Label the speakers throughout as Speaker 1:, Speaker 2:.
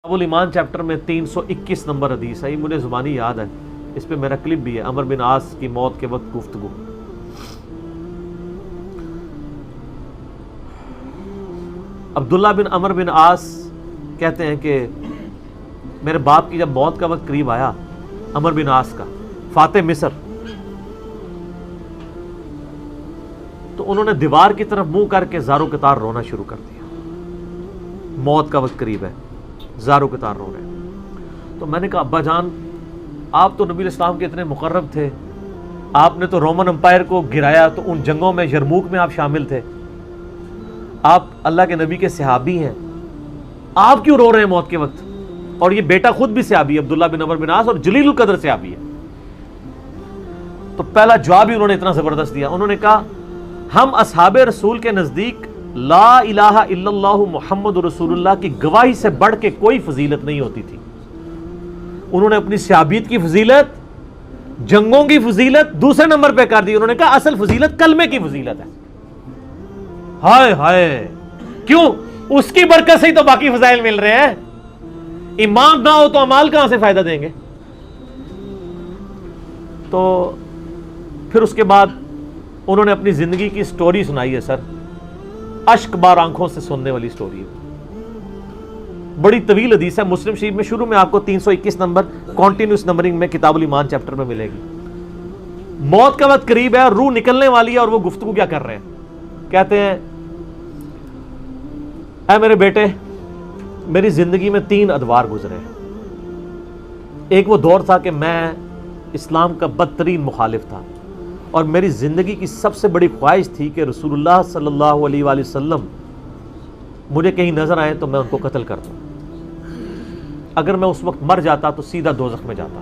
Speaker 1: ابو الایمان chapter میں 321 number حدیث ہے، یہ مجھے زبانی یاد ہے، اس پہ میرا کلپ بھی ہے، عمر بن عاص کی موت کے وقت گفتگو۔ عبداللہ بن عمر بن عاص کہتے ہیں کہ میرے باپ کی جب موت کا وقت قریب آیا، عمر بن عاص کا، فاتح مصر، تو انہوں نے دیوار کی طرف منہ کر کے زارو قطار رونا شروع کر دیا۔ موت کا وقت قریب ہے، زارو قطار رو رہے ہیں۔ تو میں نے کہا ابا جان، آپ تو نبی الاسلام کے اتنے مقرب تھے، آپ نے تو رومن امپائر کو گرایا، تو ان جنگوں میں یرموک میں آپ شامل تھے، آپ اللہ کے نبی کے صحابی ہیں، آپ کیوں رو رہے ہیں موت کے وقت؟ اور یہ بیٹا خود بھی صحابی ہے، عبداللہ بن عمر بن عاص، اور جلیل القدر صحابی ہے۔ تو پہلا جواب ہی انہوں نے اتنا زبردست دیا، انہوں نے کہا ہم اصحاب رسول کے نزدیک لا الہ الا اللہ محمد رسول اللہ کی گواہی سے بڑھ کے کوئی فضیلت نہیں ہوتی تھی۔ انہوں نے اپنی صحابیت کی فضیلت، جنگوں کی فضیلت دوسرے نمبر پہ کر دی، انہوں نے کہا اصل فضیلت کلمے کی فضیلت ہے۔ ہائے ہائے، کیوں؟ اس کی برکت سے ہی تو باقی فضائل مل رہے ہیں، ایمان نہ ہو تو اعمال کہاں سے فائدہ دیں گے؟ تو پھر اس کے بعد انہوں نے اپنی زندگی کی سٹوری سنائی ہے سر، اشک بار آنکھوں سے سننے والی سٹوری ہے، بڑی طویل حدیث ہے، مسلم شریف میں شروع میں آپ کو 321 نمبر کنٹینیوس نمبرنگ میں کتاب الایمان چیپٹر میں ملے گی۔ موت کا وقت قریب ہے، روح نکلنے والی ہے، اور وہ گفتگو کیا کر رہے ہیں؟ کہتے ہیں اے میرے بیٹے، میری زندگی میں 3 ادوار گزرے۔ ایک وہ دور تھا کہ میں اسلام کا بدترین مخالف تھا، اور میری زندگی کی سب سے بڑی خواہش تھی کہ رسول اللہ صلی اللہ علیہ وآلہ وسلم مجھے کہیں نظر آئے تو میں ان کو قتل کر دوں، اگر میں اس وقت مر جاتا تو سیدھا دوزخ میں جاتا۔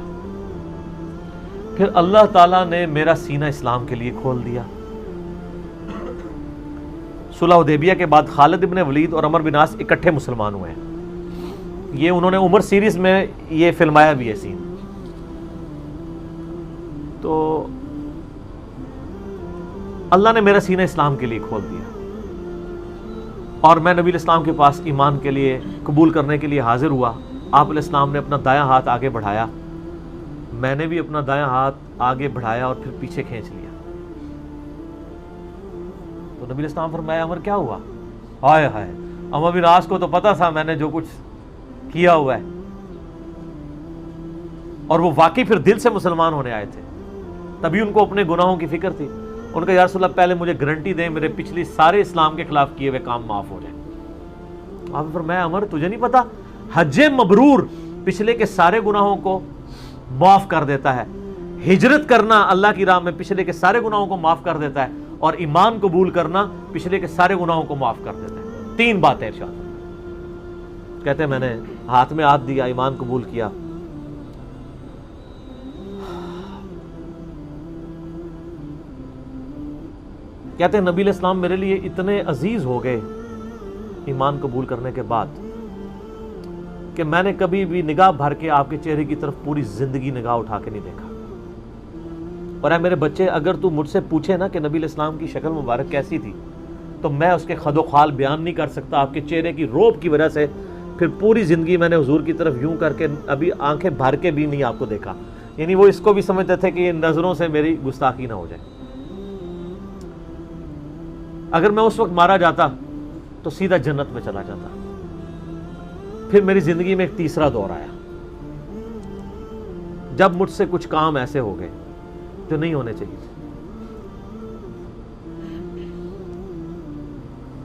Speaker 1: پھر اللہ تعالیٰ نے میرا سینہ اسلام کے لیے کھول دیا۔ صلح حدیبیہ کے بعد خالد ابن ولید اور عمر بن عاص اکٹھے مسلمان ہوئے ہیں، یہ انہوں نے عمر سیریز میں یہ فلمایا بھی ہے سین۔ تو اللہ نے میرا سینہ اسلام کے لیے کھول دیا، اور میں نبی الاسلام کے پاس ایمان کے لیے قبول کرنے کے لیے حاضر ہوا۔ آپ علیہ السلام نے اپنا دایاں ہاتھ آگے بڑھایا، میں نے بھی اپنا دایاں ہاتھ آگے بڑھایا اور پھر پیچھے کھینچ لیا۔ تو نبی الاسلام فرمایا عمر کیا ہوا؟ ہائے ہائے، عمر بن عاص کو تو پتا تھا میں نے جو کچھ کیا ہوا ہے، اور وہ واقعی پھر دل سے مسلمان ہونے آئے تھے، تبھی ان کو اپنے گناہوں کی فکر تھی۔ ان کا یا رسول اللہ پہلے مجھے گارنٹی دیں میرے پچھلی سارے اسلام کے خلاف کیے ہوئے کام معاف ہو جائیں۔ آپ فرمایا عمر تجھے نہیں پتا، حج مبرور پچھلے کے سارے گناہوں کو معاف کر دیتا ہے، ہجرت کرنا اللہ کی راہ میں پچھلے کے سارے گناہوں کو معاف کر دیتا ہے، اور ایمان قبول کرنا پچھلے کے سارے گناہوں کو معاف کر دیتا ہے۔ 3 باتیں ارشاد۔ کہتے ہیں میں نے ہاتھ میں ہاتھ دیا، ایمان قبول کیا۔ کہتے ہیں نبی علیہ السلام میرے لیے اتنے عزیز ہو گئے ایمان قبول کرنے کے بعد کہ میں نے کبھی بھی نگاہ بھر کے آپ کے چہرے کی طرف پوری زندگی نگاہ اٹھا کے نہیں دیکھا۔ اور اے میرے بچے، اگر تو مجھ سے پوچھے نا کہ نبی علیہ السلام کی شکل مبارک کیسی تھی، تو میں اس کے خد و خال بیان نہیں کر سکتا۔ آپ کے چہرے کی روب کی وجہ سے پھر پوری زندگی میں نے حضور کی طرف یوں کر کے ابھی آنکھیں بھر کے بھی نہیں آپ کو دیکھا، یعنی وہ اس کو بھی سمجھتے تھے کہ یہ نظروں سے میری گستاخی نہ ہو جائے۔ اگر میں اس وقت مارا جاتا تو سیدھا جنت میں چلا جاتا۔ پھر میری زندگی میں ایک تیسرا دور آیا، جب مجھ سے کچھ کام ایسے ہو گئے جو نہیں ہونے چاہیے تھے۔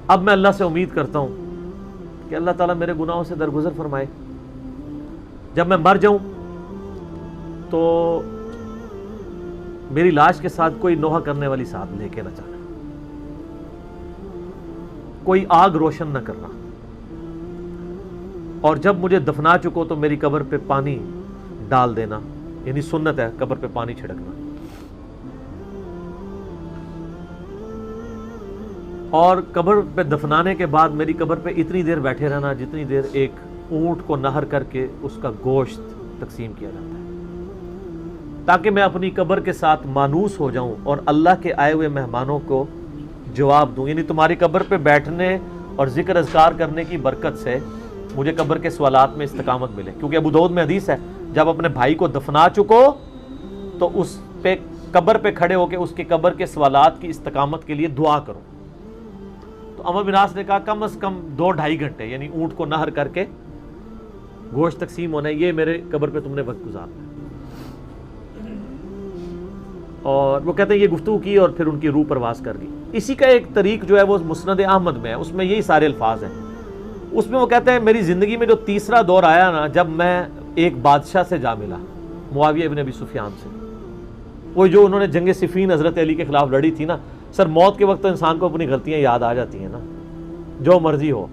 Speaker 1: اب میں اللہ سے امید کرتا ہوں کہ اللہ تعالیٰ میرے گناہوں سے درگزر فرمائے، جب میں مر جاؤں تو میری لاش کے ساتھ کوئی نوحہ کرنے والی ساتھ لے کے نہ جانا، کوئی آگ روشن نہ کرنا، اور جب مجھے دفنا چکو تو میری قبر پہ پانی ڈال دینا، یعنی سنت ہے قبر پہ پانی چھڑکنا۔ اور قبر پہ دفنانے کے بعد میری قبر پہ اتنی دیر بیٹھے رہنا جتنی دیر ایک اونٹ کو نہر کر کے اس کا گوشت تقسیم کیا جاتا ہے، تاکہ میں اپنی قبر کے ساتھ مانوس ہو جاؤں اور اللہ کے آئے ہوئے مہمانوں کو جواب دوں۔ یعنی تمہاری قبر پہ بیٹھنے اور ذکر اذکار کرنے کی برکت سے مجھے قبر کے سوالات میں استقامت ملے، کیونکہ ابو داؤد میں حدیث ہے جب اپنے بھائی کو دفنا چکو تو اس پہ قبر پہ کھڑے ہو کے اس کی قبر کے سوالات کی استقامت کے لیے دعا کرو۔ تو عمرو بن عاص نے کہا کم از کم 2-2.5 گھنٹے، یعنی اونٹ کو نہر کر کے گوشت تقسیم ہونا ہے، یہ میرے قبر پہ تم نے وقت گزارنا ہے۔ اور وہ کہتے ہیں یہ گفتگو کی اور پھر ان کی روح پرواز کر گئی۔ اسی کا ایک طریق جو ہے وہ مسند احمد میں ہے، اس میں یہی سارے الفاظ ہیں۔ اس میں وہ کہتے ہیں میری زندگی میں جو تیسرا دور آیا نا، جب میں ایک بادشاہ سے جا ملا، معاویہ ابن ابی سفیان سے، وہ جو انہوں نے جنگ صفین حضرت علی کے خلاف لڑی تھی نا۔ سر موت کے وقت تو انسان کو اپنی غلطیاں یاد آ جاتی ہیں نا، جو مرضی ہو۔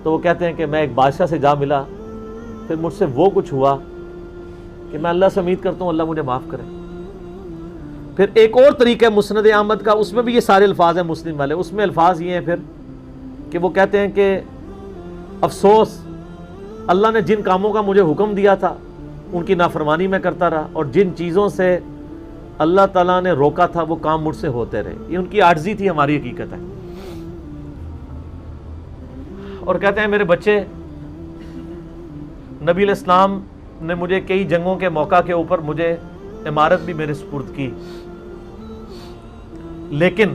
Speaker 1: تو وہ کہتے ہیں کہ میں ایک بادشاہ سے جا ملا، پھر مجھ سے وہ کچھ ہوا کہ میں اللہ سے امید کرتا ہوں اللہ مجھے معاف کرے۔ پھر ایک اور طریقہ ہے مسند احمد کا، اس میں بھی یہ سارے الفاظ ہیں مسلم والے، اس میں الفاظ یہ ہیں پھر کہ وہ کہتے ہیں کہ افسوس، اللہ نے جن کاموں کا مجھے حکم دیا تھا ان کی نافرمانی میں کرتا رہا، اور جن چیزوں سے اللہ تعالیٰ نے روکا تھا وہ کام مجھ سے ہوتے رہے۔ یہ ان کی عاجزی تھی، ہماری حقیقت ہے۔ اور کہتے ہیں میرے بچے، نبی علیہ السلام نے مجھے کئی جنگوں کے موقع کے اوپر مجھے امارت بھی میرے سپرد کی، لیکن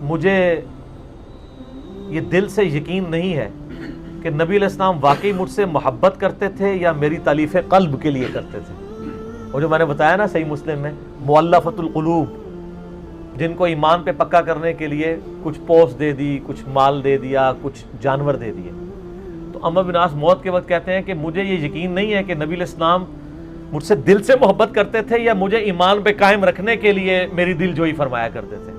Speaker 1: مجھے یہ دل سے یقین نہیں ہے کہ نبی علیہ السلام واقعی مجھ سے محبت کرتے تھے یا میری تالیف قلب کے لیے کرتے تھے۔ اور جو میں نے بتایا نا صحیح مسلم میں، مؤلفۃ القلوب، جن کو ایمان پہ پکا کرنے کے لیے کچھ پوسٹ دے دی، کچھ مال دے دیا، کچھ جانور دے دیے۔ تو عمرو بن عاص موت کے وقت کہتے ہیں کہ مجھے یہ یقین نہیں ہے کہ نبی علیہ السلام مجھ سے دل سے محبت کرتے تھے یا مجھے ایمان پہ قائم رکھنے کے لیے میری دل جوئی فرمایا کرتے تھے،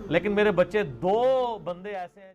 Speaker 1: لیکن میرے بچے 2 بندے ایسے ہیں